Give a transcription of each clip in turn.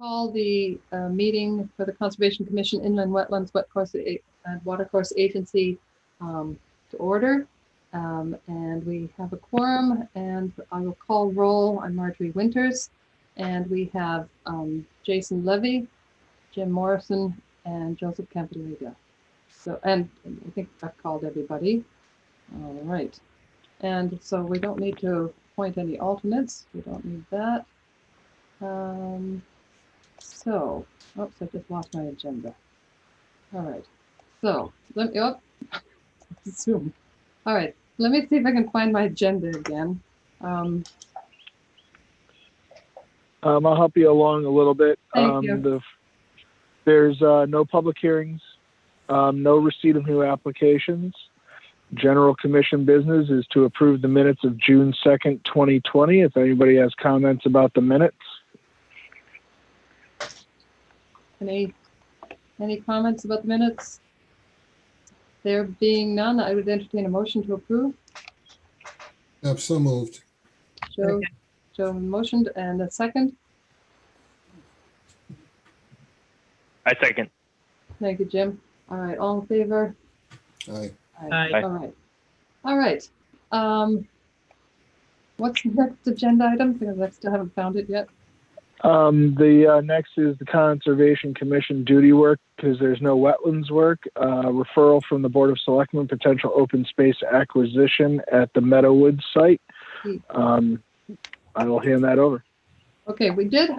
Call the meeting for the Conservation Commission Inland Wetlands Watercourse Agency to order. And we have a quorum, and I will call roll. I'm Marjorie Winters, and we have Jason Levy, Jim Morrison, and Joseph Campaniga. So, and I think I've called everybody. All right. And so we don't need to appoint any alternates. We don't need that. So, oops, I just lost my agenda. All right. So, let me, Zoom. All right. Let me see if I can find my agenda again. I'll help you along a little bit. Thank you. There's no public hearings, no receipt of new applications. General Commission business is to approve the minutes of June 2nd, 2020. If anybody has comments about the minutes. Any comments about the minutes? There being none, I would entertain a motion to approve. Yep, so moved. Joe motioned, and a second. I second. Thank you, Jim. All right, all in favor? Aye. Aye. All right. What's the next agenda item? Because I still haven't found it yet. The next is the Conservation Commission duty work, because there's no wetlands work. Referral from the Board of Selectmen, potential open space acquisition at the Meadowood site. I will hand that over. Okay,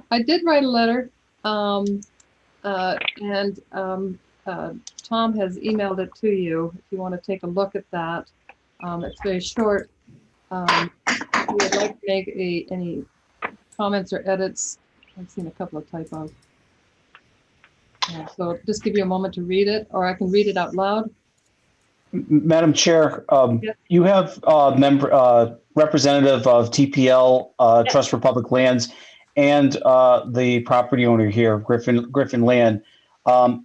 I did write a letter, and Tom has emailed it to you if you want to take a look at that. It's very short. If you would like to make any comments or edits, I've seen a couple of typos. So just give you a moment to read it, or I can read it out loud. Madam Chair, Yes. you have representative of TPL Trust for Public Lands and the property owner here, Griffin Land.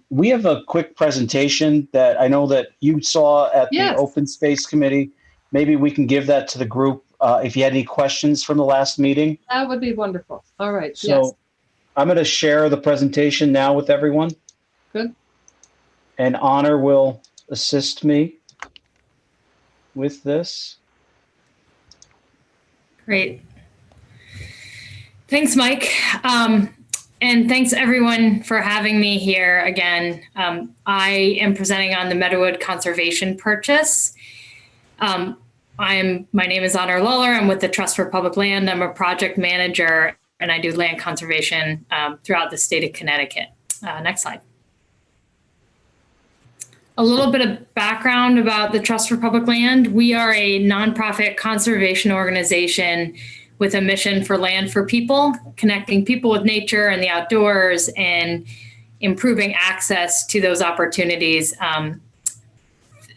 We have a quick presentation that I know that you saw at Yes. the Open Space Committee. Maybe we can give that to the group if you had any questions from the last meeting. That would be wonderful. All right. So Yes. I'm going to share the presentation now with everyone. Good. And Honor will assist me with this. Great. Thanks, Mike. And thanks everyone for having me here again. I am presenting on the Meadowood conservation purchase. My name is Honor Luller. I'm with the Trust for Public Land. I'm a project manager, and I do land conservation throughout the state of Connecticut. Next slide. A little bit of background about the Trust for Public Land. We are a nonprofit conservation organization with a mission for land for people, connecting people with nature and the outdoors and improving access to those opportunities.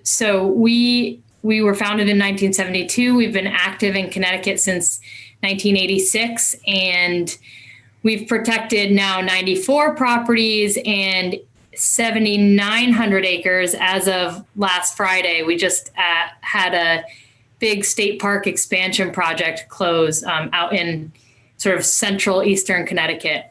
So we were founded in 1972. We've been active in Connecticut since 1986, and we've protected now 94 properties and 7,900 acres as of last Friday. We just had a big state park expansion project close out in sort of central eastern Connecticut.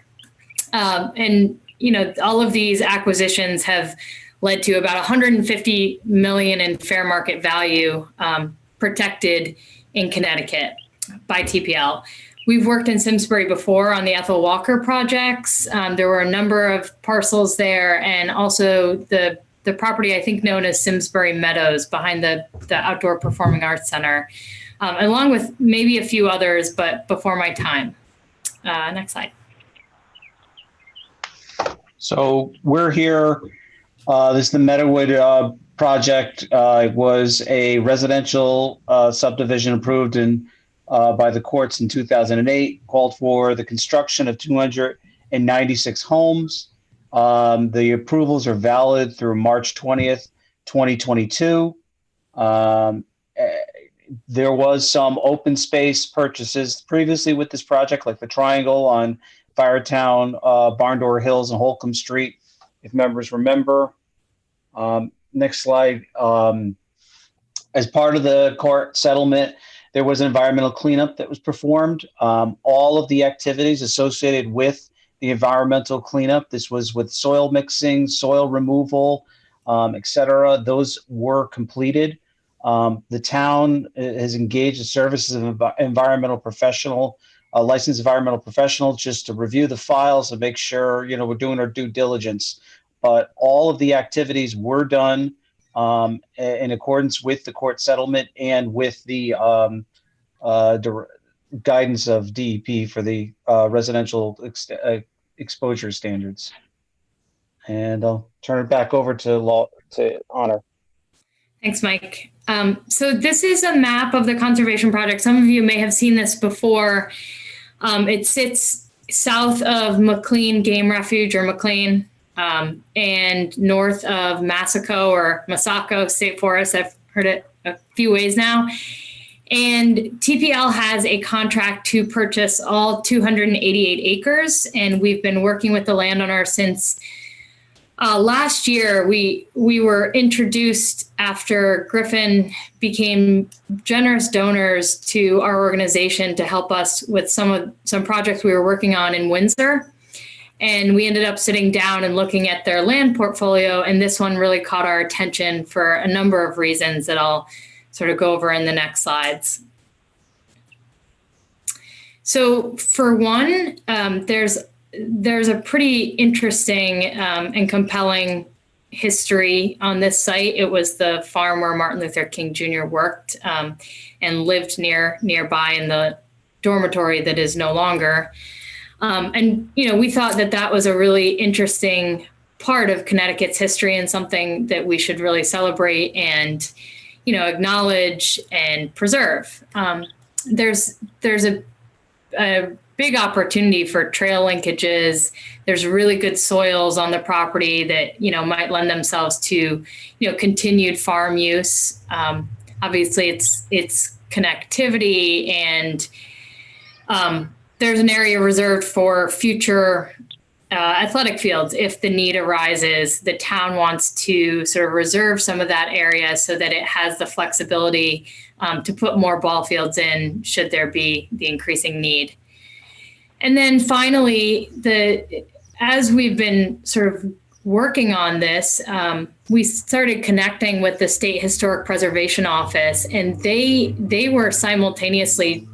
And, you know, all of these acquisitions have led to about 150 million in fair market value protected in Connecticut by TPL. We've worked in Simsbury before on the Ethel Walker projects. There were a number of parcels there, and also the property I think known as Simsbury Meadows behind the Outdoor Performing Arts Center, along with maybe a few others, but before my time. Next slide. So we're here. This is the Meadowood project. It was a residential subdivision approved by the courts in 2008, called for the construction of 296 homes. The approvals are valid through March 20th, 2022. There was some open space purchases previously with this project, like the triangle on Firetown, Barndoor Hills, and Holcomb Street, if members remember. Next slide. As part of the court settlement, there was an environmental cleanup that was performed. All of the activities associated with the environmental cleanup. This was with soil mixing, soil removal, et cetera. Those were completed. The town has engaged the services of environmental professional, licensed environmental professional, just to review the files and make sure, we're doing our due diligence. But all of the activities were done in accordance with the court settlement and with the guidance of DEP for the residential exposure standards. And I'll turn it back over to Honor. Thanks, Mike. So this is a map of the conservation project. Some of you may have seen this before. It sits south of McLean Game Refuge, or McLean, and north of Massaco State Forest. I've heard it a few ways now. And TPL has a contract to purchase all 288 acres. And we've been working with the landowner since last year. We were introduced after Griffin became generous donors to our organization to help us with some projects we were working on in Windsor. And we ended up sitting down and looking at their land portfolio. And this one really caught our attention for a number of reasons that I'll sort of go over in the next slides. So for one, there's a pretty interesting and compelling history on this site. It was the farm where Martin Luther King Jr. worked and lived nearby in the dormitory that is no longer. And we thought that was a really interesting part of Connecticut's history and something that we should really celebrate and acknowledge and preserve. There's a big opportunity for trail linkages. There's really good soils on the property that, might lend themselves to, continued farm use. Obviously it's connectivity, and there's an area reserved for future athletic fields. If the need arises, the town wants to sort of reserve some of that area so that it has the flexibility to put more ball fields in should there be the increasing need. And then finally, as we've been sort of working on this, we started connecting with the State Historic Preservation Office, and they were simultaneously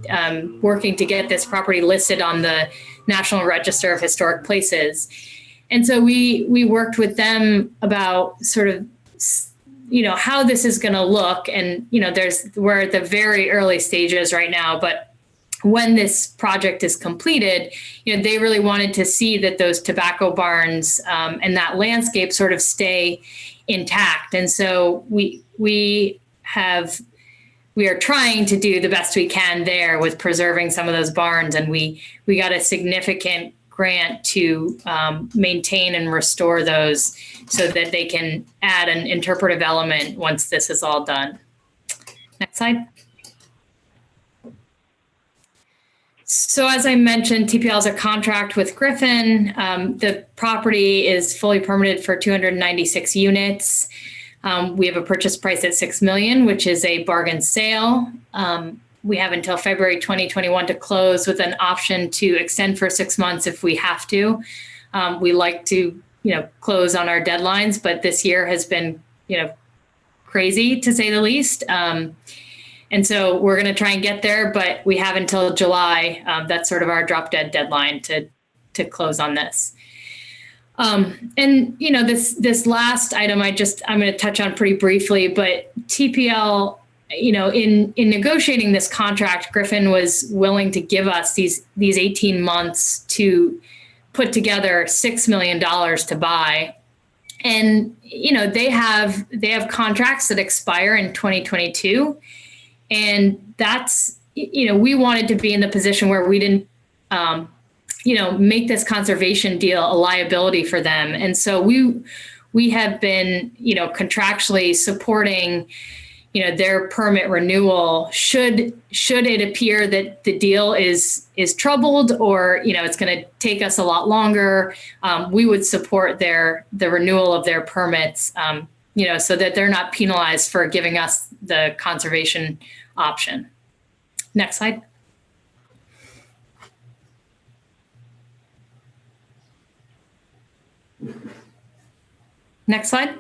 working to get this property listed on the National Register of Historic Places. And so we worked with them about sort of, how this is going to look. And, we're at the very early stages right now, but when this project is completed, they really wanted to see that those tobacco barns and that landscape sort of stay intact. And so we are trying to do the best we can there with preserving some of those barns. And we got a significant grant to maintain and restore those so that they can add an interpretive element once this is all done. Next slide. So as I mentioned, TPL has a contract with Griffin. The property is fully permitted for 296 units. We have a purchase price at $6 million, which is a bargain sale. We have until February 2021 to close with an option to extend for 6 months if we have to. We like to, close on our deadlines, but this year has been, crazy to say the least. And so we're going to try and get there, but we have until July. That's sort of our drop dead deadline to close on this. And this last item I'm going to touch on pretty briefly, but TPL, in negotiating this contract, Griffin was willing to give us these 18 months to put together $6 million to buy. And, they have contracts that expire in 2022. And that's, we wanted to be in the position where we didn't, make this conservation deal a liability for them. And so we have been, contractually supporting, their permit renewal should it appear that the deal is troubled or, it's going to take us a lot longer. We would support the renewal of their permits, so that they're not penalized for giving us the conservation option. Next slide. Next slide.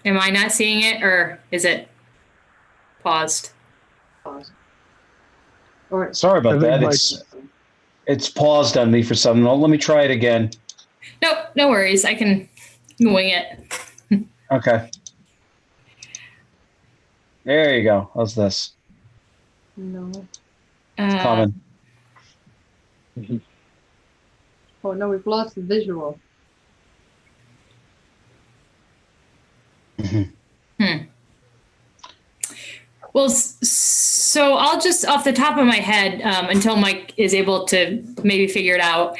Am I not seeing it, or is it paused? Or Sorry I about think that. Mike- It's paused on me for some. No, let me try it again. Nope, no worries. I can wing it. Okay. There you go. How's this? no. Common. Oh, no, we've lost the visual. Well, so I'll just off the top of my head, until Mike is able to maybe figure it out,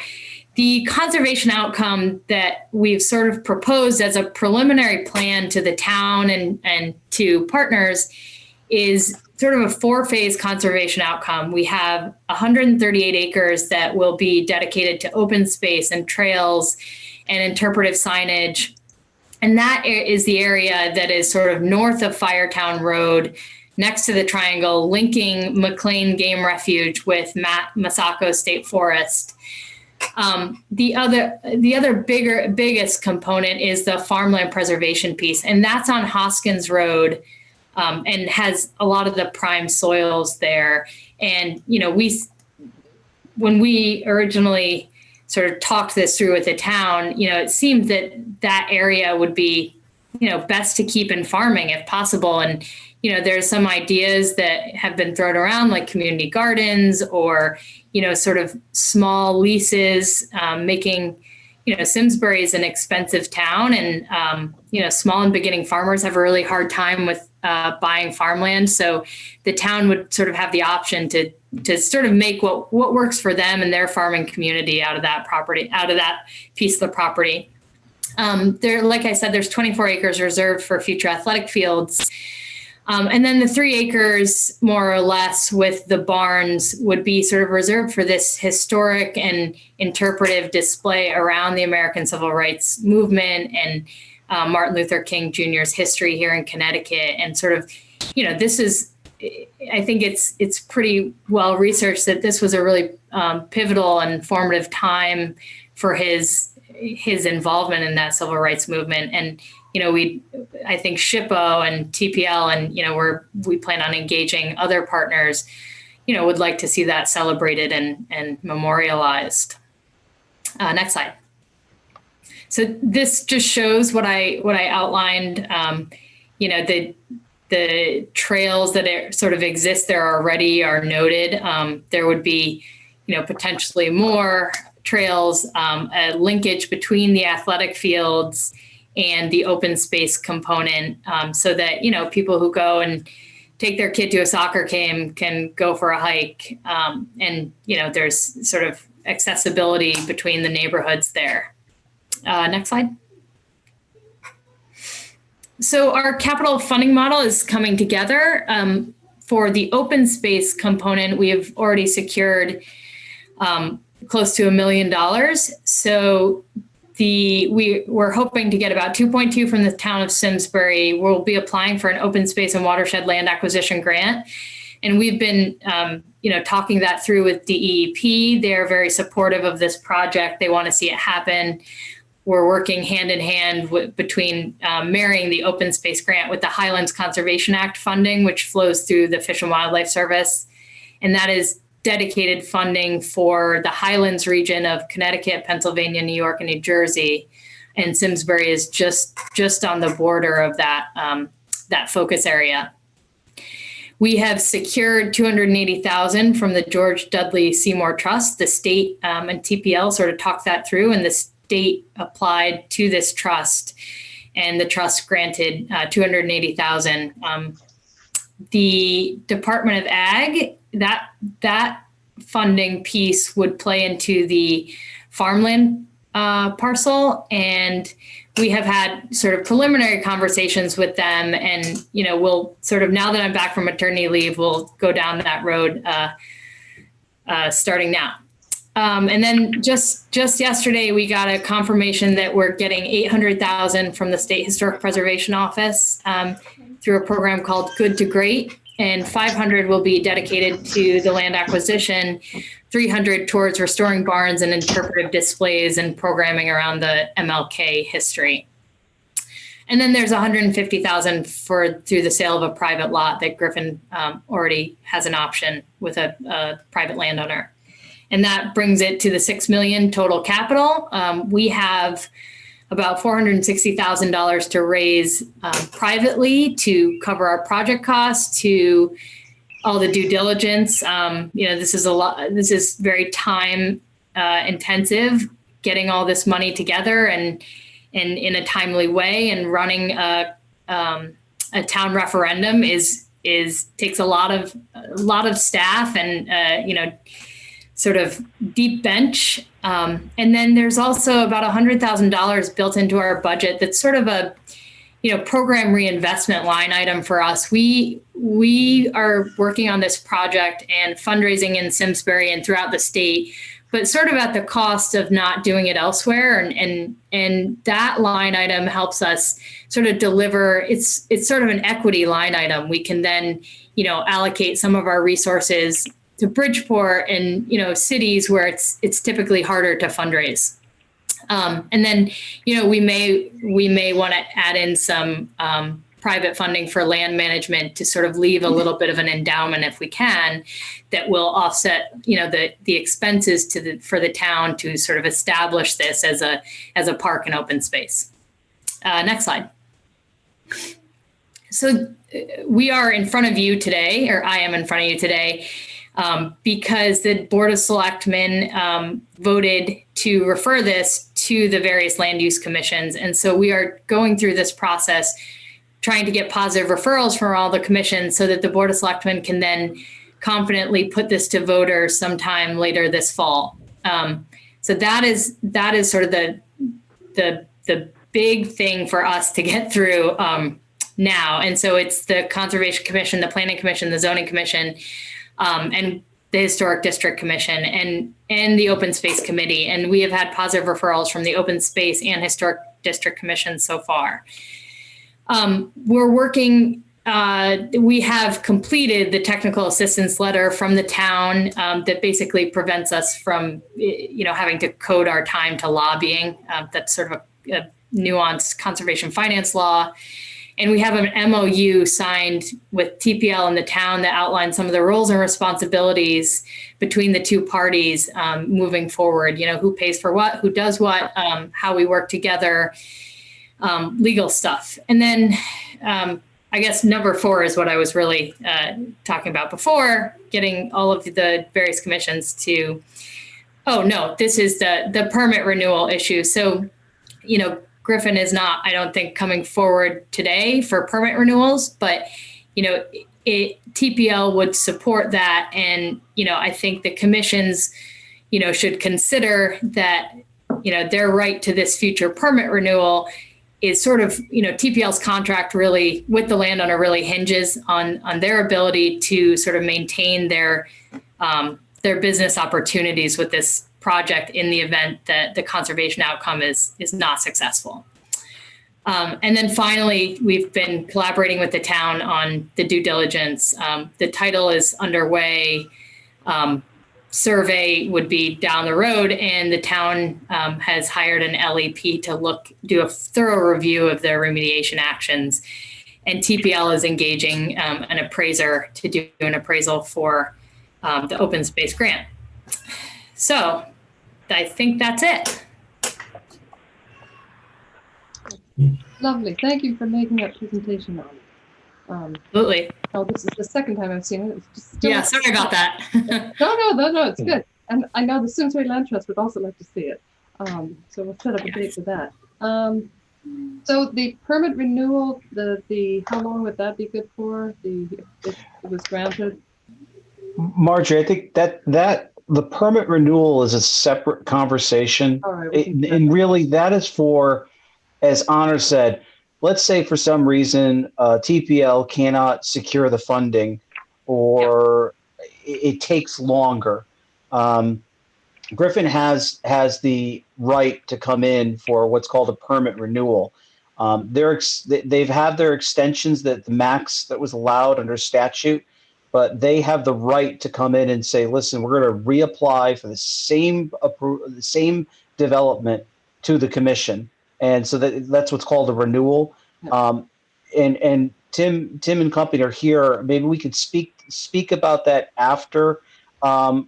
the conservation outcome that we've sort of proposed as a preliminary plan to the town and to partners is sort of a 4-phase conservation outcome. We have 138 acres that will be dedicated to open space and trails and interpretive signage. And that is the area that is sort of north of Firetown Road, next to the triangle, linking McLean Game Refuge with Masako State Forest. The other biggest component is the farmland preservation piece, and that's on Hoskins Road, and has a lot of the prime soils there. And when we originally sort of talked this through with the town, it seemed that area would be, best to keep in farming if possible. And there's some ideas that have been thrown around, like community gardens or, sort of small leases, making, Simsbury is an expensive town, and, small and beginning farmers have a really hard time with buying farmland. So the town would sort of have the option to sort of make what works for them and their farming community out of that property, out of that piece of the property. There, like I said, there's 24 acres reserved for future athletic fields. And then the 3 acres, more or less, with the barns would be sort of reserved for this historic and interpretive display around the American Civil Rights Movement and Martin Luther King Jr.'s history here in Connecticut. And sort of, this is, I think it's pretty well researched that this was a really pivotal and formative time for his involvement in that civil rights movement. And I think SHPO and TPL and, we plan on engaging other partners, would like to see that celebrated and memorialized. Next slide. So this just shows what I outlined, the trails that sort of exist there already are noted. There would be, potentially more trails, a linkage between the athletic fields and the open space component, so that, people who go and take their kid to a soccer game can go for a hike. And, there's sort of accessibility between the neighborhoods there. Next slide. So our capital funding model is coming together. For the open space component, we have already secured close to $1 million. So we're hoping to get about 2.2 from the town of Simsbury. We'll be applying for an open space and watershed land acquisition grant. And we've been, talking that through with DEEP. They're very supportive of this project. They want to see it happen. We're working hand in hand between marrying the open space grant with the Highlands Conservation Act funding, which flows through the Fish and Wildlife Service. And that is dedicated funding for the Highlands region of Connecticut, Pennsylvania, New York, and New Jersey. And Simsbury is just on the border of that focus area. We have secured $280,000 from the George Dudley Seymour Trust. The state and TPL sort of talked that through, and the state applied to this trust, and the trust granted $280,000. The Department of Ag, that funding piece would play into the farmland parcel, and we have had sort of preliminary conversations with them, and we'll sort of, now that I'm back from maternity leave, we'll go down that road starting now. And then just yesterday, we got a confirmation that we're getting $800,000 from the State Historic Preservation Office through a program called Good to Great. and 500 will be dedicated to the land acquisition, 300 towards restoring barns and interpretive displays and programming around the MLK history. And then there's 150,000 through the sale of a private lot that Griffin already has an option with a private landowner. And that brings it to the $6 million total capital. We have about $460,000 to raise privately to cover our project costs, to all the due diligence. This is a lot. This is very time intensive, getting all this money together and in a timely way, and running a town referendum takes a lot of staff and sort of deep bench. And then there's also about $100,000 built into our budget. That's sort of a program reinvestment line item for us. We are working on this project and fundraising in Simsbury and throughout the state, but sort of at the cost of not doing it elsewhere. And that line item helps us sort of deliver. It's sort of an equity line item. We can then, allocate some of our resources to Bridgeport and, cities where it's typically harder to fundraise. And then, we may want to add in some private funding for land management to sort of leave a little bit of an endowment, if we can, that will offset, the expenses for the town to sort of establish this as a park and open space. Next slide. So we are in front of you today, or I am in front of you today, because the Board of Selectmen voted to refer this to the various land use commissions. And so we are going through this process, trying to get positive referrals from all the commissions so that the Board of Selectmen can then confidently put this to voters sometime later this fall. So that is sort of the big thing for us to get through now. And so it's the Conservation Commission, the Planning Commission, the Zoning Commission, and the Historic District Commission and the Open Space Committee. And we have had positive referrals from the Open Space and Historic District Commission so far. We're working, we have completed the technical assistance letter from the town that basically prevents us from, having to code our time to lobbying. That's sort of a nuanced conservation finance law. And we have an MOU signed with TPL and the town that outlines some of the roles and responsibilities between the two parties moving forward. Who pays for what, who does what, how we work together, legal stuff. And then I guess number 4 is what I was really talking about before, getting all of the various commissions to, this is the permit renewal issue. So, Griffin is not, I don't think, coming forward today for permit renewals, but, TPL would support that. And, I think the commissions, should consider that, their right to this future permit renewal is sort of, TPL's contract really with the landowner really hinges on their ability to sort of maintain their business opportunities with this project in the event that the conservation outcome is not successful. And then finally, we've been collaborating with the town on the due diligence. The title is underway. Survey would be down the road, and the town has hired an LEP to do a thorough review of their remediation actions. And TPL is engaging an appraiser to do an appraisal for the open space grant. So I think that's it. Lovely. Thank you for making that presentation on. Absolutely. Oh, this is the second time I've seen it. It's just Yeah, sorry about that. No, it's good. And I know the Simsbury Land Trust would also like to see it. So we'll set up a date for that. So the permit renewal, the how long would that be good for? If it was granted? Marjorie, I think that the permit renewal is a separate conversation. All right. And really that is for, as Honor said, let's say for some reason TPL cannot secure the funding or it takes longer. Griffin has the right to come in for what's called a permit renewal. They've had their extensions that the max that was allowed under statute but they have the right to come in and say, listen, we're going to reapply for the same development to the commission. And so that's what's called a renewal. Yeah. And Tim and company are here. Maybe we could speak about that after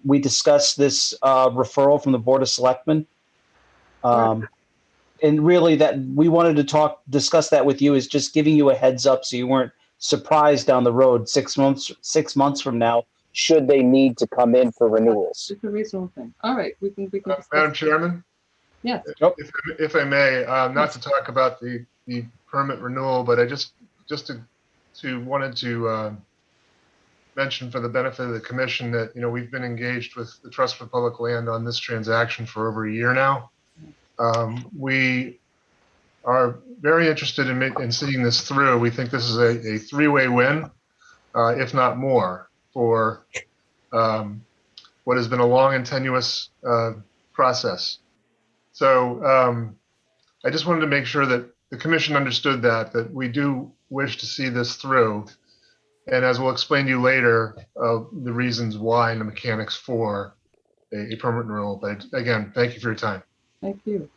we discuss this referral from the Board of Selectmen. Sure. And really, that we wanted to discuss that with you, is just giving you a heads up so you weren't surprised down the road 6 months from now, should they need to come in for renewals. It's a reasonable thing. All right, we can discuss Madam it. Chairman, Yes. if I may, not to talk about the permit renewal, but I just wanted to mention for the benefit of the commission that, we've been engaged with the Trust for Public Land on this transaction for over a year now. We are very interested in seeing this through. We think this is a three-way win, if not more, for what has been a long and tenuous process. So I just wanted to make sure that the commission understood that we do wish to see this through. And as we'll explain to you later, the reasons why and the mechanics for a permanent renewal. But again, thank you for your time. Thank you.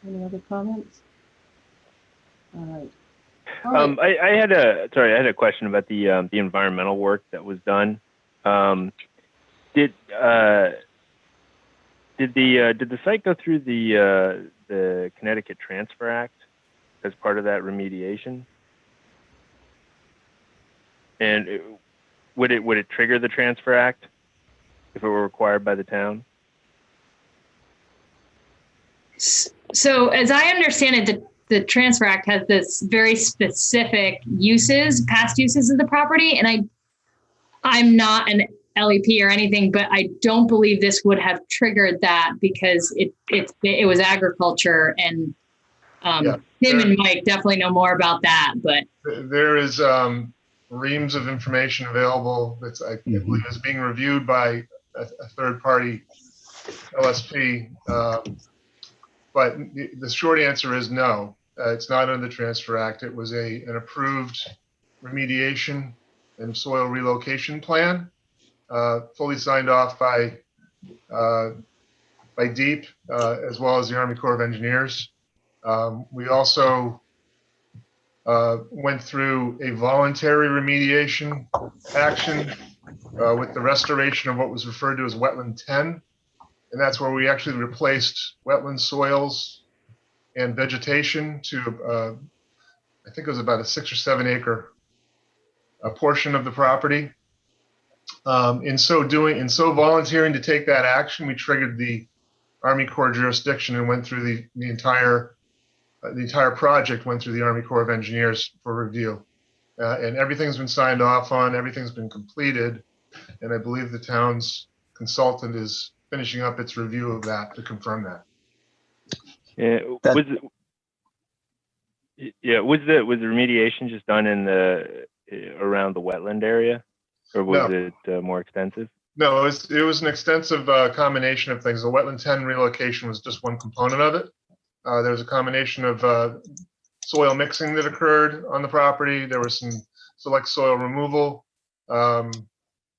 Any other comments? All right. All right. I had a question about the environmental work that was done. Did the site go through the Connecticut Transfer Act as part of that remediation? And would it trigger the Transfer Act if it were required by the town? So as I understand it, the Transfer Act has this very specific past uses of the property. And I'm not an LEP or anything, but I don't believe this would have triggered that because it was agriculture, and Tim and Mike definitely know more about that. But there is reams of information available that's, I believe, is being reviewed by a third party LSP. But the short answer is no. It's not under the Transfer Act. It was an approved remediation and soil relocation plan, fully signed off by DEEP, as well as the Army Corps of Engineers. We also went through a voluntary remediation action with the restoration of what was referred to as Wetland 10. And that's where we actually replaced wetland soils and vegetation to, I think it was about a 6 or 7 acre portion of the property. In so volunteering to take that action, we triggered the Army Corps jurisdiction and went through the entire project went through the Army Corps of Engineers for review. And everything's been signed off on, everything's been completed. And I believe the town's consultant is finishing up its review of that to confirm that. Was the remediation just done in around the wetland area, or was it more extensive? No, it was an extensive combination of things. The Wetland 10 relocation was just one component of it. There was a combination of soil mixing that occurred on the property. There was some select soil removal.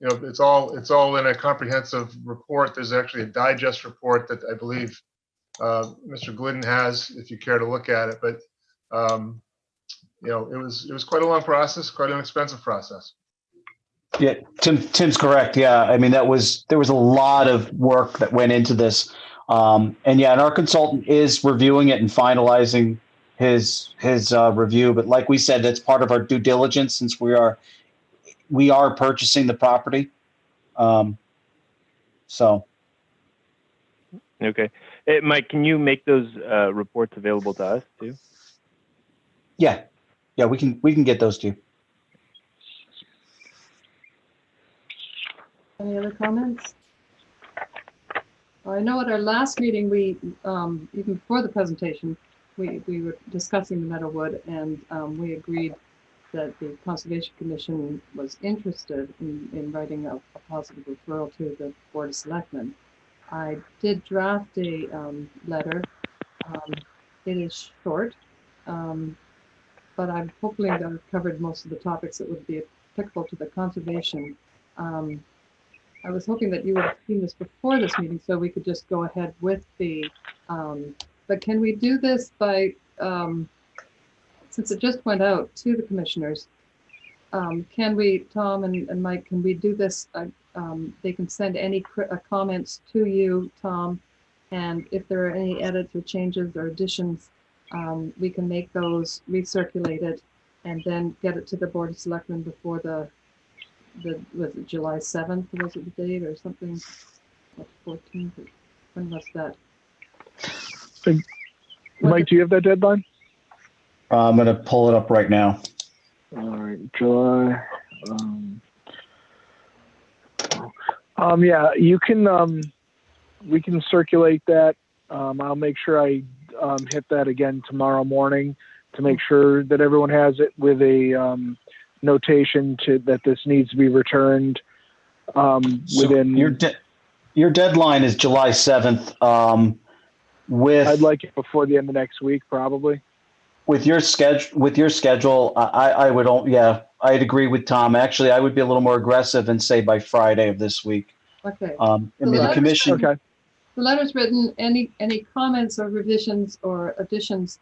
It's all in a comprehensive report. There's actually a digest report that I believe Mr. Glidden has, if you care to look at it. But it was quite a long process, quite an expensive process. Yeah, Tim's correct. Yeah, I mean there was a lot of work that went into this, and our consultant is reviewing it and finalizing his review. But like we said, that's part of our due diligence since we are purchasing the property. So. Okay. Hey, Mike, can you make those reports available to us too? Yeah, we can get those to you. Any other comments? I know at our last meeting, we, even before the presentation, we were discussing the Meadowood, and we agreed that the Conservation Commission was interested in writing a positive referral to the Board of Selectmen. I did draft a letter. It is short, but I'm hoping that I've covered most of the topics that would be applicable to the conservation. I was hoping that you would have seen this before this meeting, so we could just go ahead with the, but can we do this by, since it just went out to the commissioners, can we, Tom and Mike, can we do this? They can send any comments to you, Tom, and if there are any edits or changes or additions, we can make those recirculated and then get it to the Board of Selectmen before was it July 7th, was it the date or something? What, 14th? When was that? Mike, do you have that deadline? I'm going to pull it up right now. All right, July. Yeah, you can. We can circulate that. I'll make sure I hit that again tomorrow morning to make sure that everyone has it with a notation that this needs to be returned within. Your deadline is July 7th. I'd like it before the end of next week, probably. With your schedule, I'd agree with Tom. Actually, I would be a little more aggressive and say by Friday of this week. Okay. The commission. Okay. The letter's written. Any comments or revisions or additions?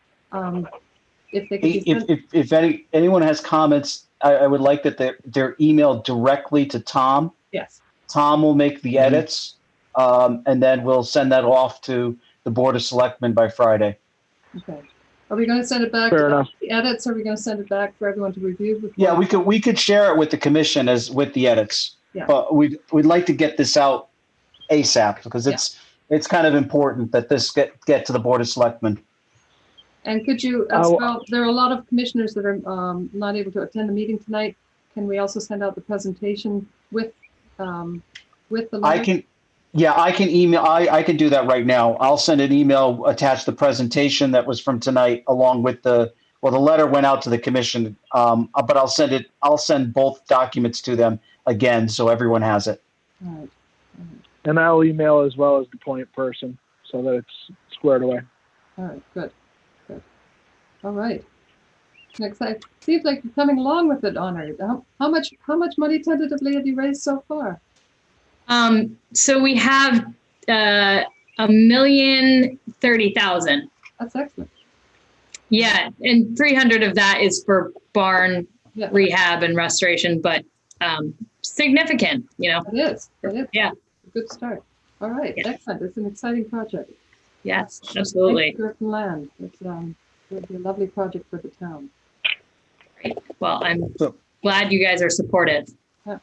If they could be If anyone has comments, I would like that they're emailed directly to Tom. Yes. Tom will make the edits, and then we'll send that off to the Board of Selectmen by Friday. Okay. Are we going to send it back? Fair enough. The edits? Are we going to send it back for everyone to review? Before? Yeah, we could share it with the commission as with the edits. Yeah. But we'd like to get this out ASAP because it's kind of important that this get to the Board of Selectmen. And could you, as well, there are a lot of commissioners that are not able to attend the meeting tonight. Can we also send out the presentation with the letter? I can email. I can do that right now. I'll send an email, attach the presentation that was from tonight, along with the letter went out to the commission. But I'll send both documents to them again, so everyone has it. All right. And I'll email as well as the point person so that it's squared away. All right. Good. All right. Next, seems like you're coming along with it, Honor. How much money tentatively have you raised so far? So we have $1,030,000. That's excellent. Yeah, and 300 of that is for barn rehab and restoration, but significant, It is. Yeah. A good start. All right. Yeah. Excellent. It's an exciting project. Yes, absolutely. Griffin land. It'll be a lovely project for the town. Great. Well, I'm glad you guys are supportive. Yeah.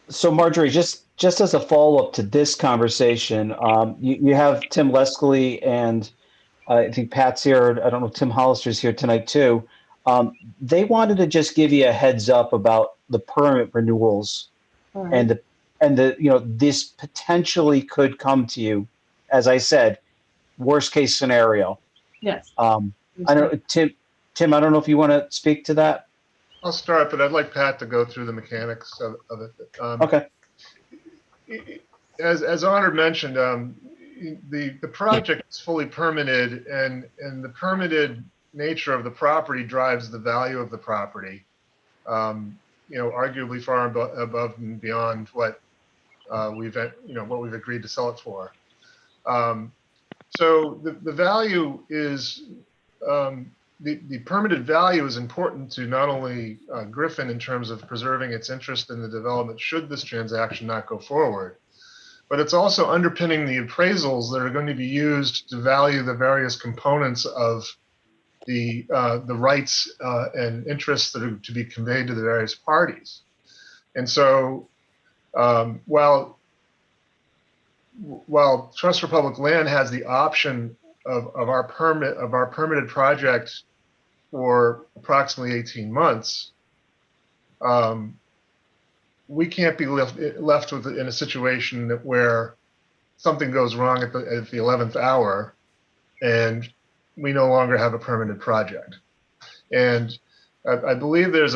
So Marjorie, just as a follow-up to this conversation, you have Tim Lescally and I think Pat's here. I don't know, Tim Hollister's here tonight too. They wanted to just give you a heads up about the permit renewals and this potentially could come to you, as I said, worst case scenario. Yes. I don't know, Tim, I don't know if you want to speak to that. I'll start, but I'd like Pat to go through the mechanics of it. Okay. As Honor mentioned, the project is fully permitted, and the permitted nature of the property drives the value of the property. Arguably far above and beyond what we've agreed to sell it for. So the value is the permitted value is important to not only Griffin in terms of preserving its interest in the development should this transaction not go forward, but it's also underpinning the appraisals that are going to be used to value the various components of the rights and interests that are to be conveyed to the various parties. And so while Trust for Public Land has the option of our permitted project for approximately 18 months, we can't be left with in a situation where something goes wrong at the 11th hour and we no longer have a permitted project. And I believe there's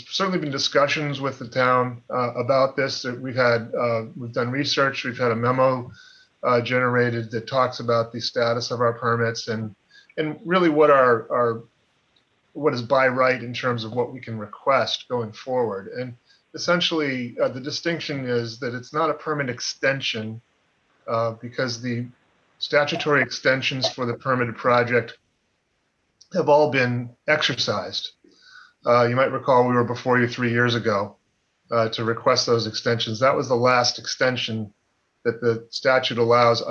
certainly been discussions with the town about this. We've done research. We've had a memo generated that talks about the status of our permits and really what our what is by right in terms of what we can request going forward. And essentially, the distinction is that it's not a permit extension because the statutory extensions for the permitted project have all been exercised. You might recall we were before you 3 years ago to request those extensions. That was the last extension that the statute allows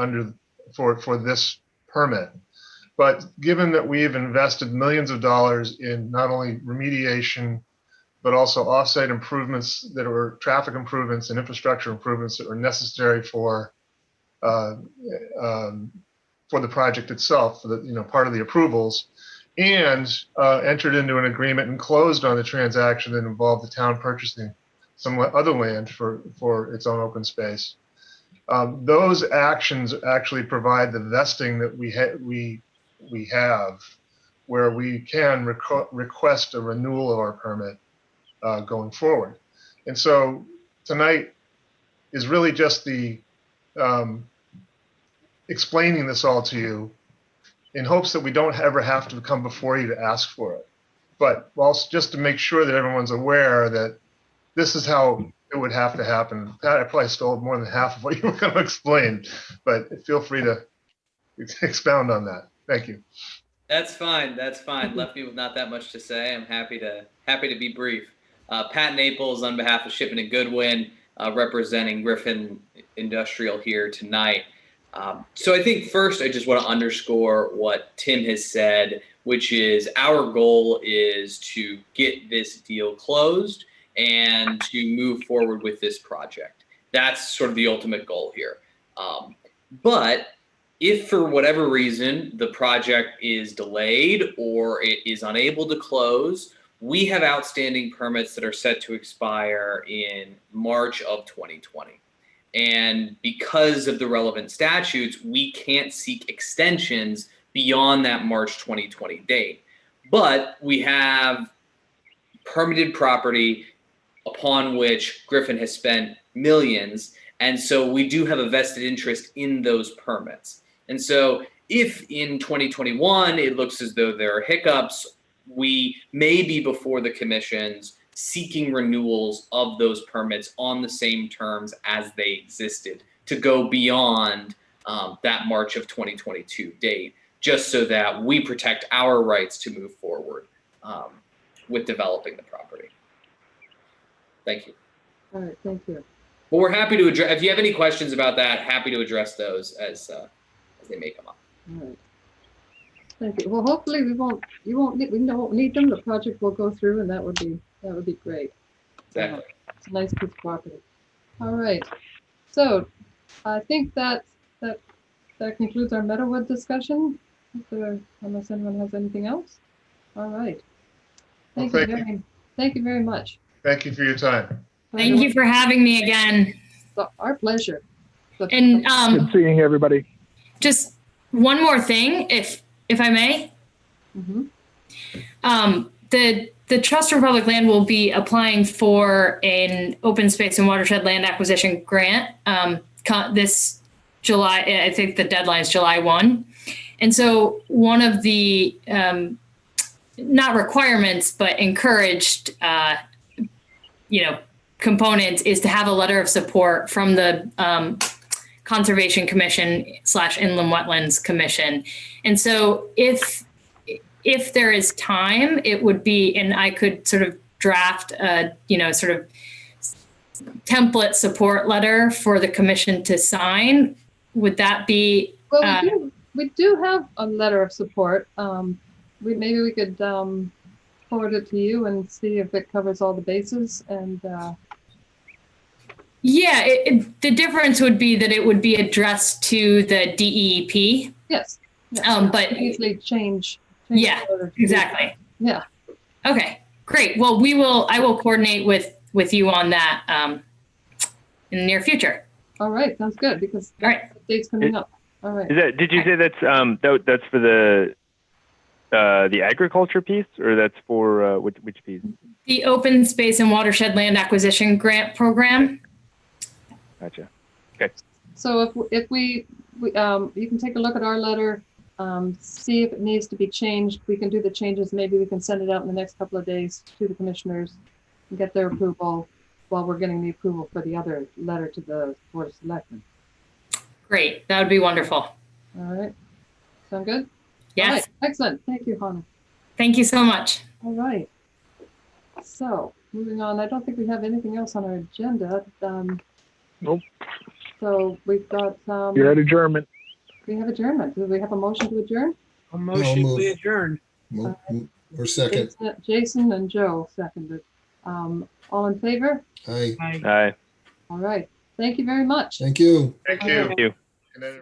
for this permit. But given that we've invested millions of dollars in not only remediation, but also offsite improvements that were traffic improvements and infrastructure improvements that were necessary for the project itself, for the part of the approvals, and entered into an agreement and closed on the transaction that involved the town purchasing some other land for its own open space. Those actions actually provide the vesting that we have, where we can request a renewal of our permit going forward. And so tonight is really just the explaining this all to you in hopes that we don't ever have to come before you to ask for it. But also just to make sure that everyone's aware that this is how it would have to happen. Pat, I probably stole more than half of what you were going to explain, but feel free to expound on that. Thank you. That's fine. That's fine. Left me with not that much to say. I'm happy to be brief. Pat Naples on behalf of Shipman and Goodwin, representing Griffin Industrial here tonight. So I think first I just want to underscore what Tim has said, which is our goal is to get this deal closed and to move forward with this project. That's sort of the ultimate goal here. But if for whatever reason the project is delayed or it is unable to close, we have outstanding permits that are set to expire in March of 2020. And because of the relevant statutes, we can't seek extensions beyond that March 2020 date. But we have permitted property upon which Griffin has spent millions. And so we do have a vested interest in those permits. And so if in 2021 it looks as though there are hiccups, we may be before the commissions seeking renewals of those permits on the same terms as they existed to go beyond that March of 2022 date, just so that we protect our rights to move forward with developing the property. Thank you. All right, thank you. Well, we're happy to address, if you have any questions about that, happy to address those as they may come up. All right. Thank you. Well, hopefully we won't need them. The project will go through, and that would be great. Exactly. It's a nice piece of property. All right. So I think that concludes our Meadowood discussion. Unless anyone has anything else. All right. Thank you very much. Thank you for your time. Thank you for having me again. Our pleasure. And Good seeing everybody. just one more thing, if I may. Mm-hmm. The Trust for Public Land will be applying for an open space and watershed land acquisition grant this July. I think the deadline is July 1. And so one of the not requirements, but encouraged, components is to have a letter of support from the Conservation Commission / Inland Wetlands Commission. And so if there is time, it would be, and I could sort of draft a, sort of template support letter for the commission to sign. Would that be? Well, we do have a letter of support. Maybe we could forward it to you and see if it covers all the bases. And yeah, the difference would be that it would be addressed to the DEP. Yes. But easily change. Yeah, exactly. Yeah. Okay, great. Well, I will coordinate with you on that in the near future. All right, sounds good, because all right, the date's coming up. All right. Did you say that's that's for the agriculture piece, or that's for which piece? The Open Space and Watershed Land Acquisition Grant Program. Gotcha. Okay. So if we you can take a look at our letter, see if it needs to be changed. We can do the changes. Maybe we can send it out in the next couple of days to the commissioners and get their approval while we're getting the approval for the other letter to the Board of Selectmen. Great. That would be wonderful. All right. Sound good? Yes. All right. Excellent. Thank you, Hannah. Thank you so much. All right. So moving on, I don't think we have anything else on our agenda. Nope. So we've got, You're at adjournment. we have adjournment. Do we have a motion to adjourn? A motion, move. we adjourn. Or second. Jason and Joe seconded. All in favor? Aye. Aye. Aye. All right. Thank you very much. Thank you. Thank you. Thank you. Good night,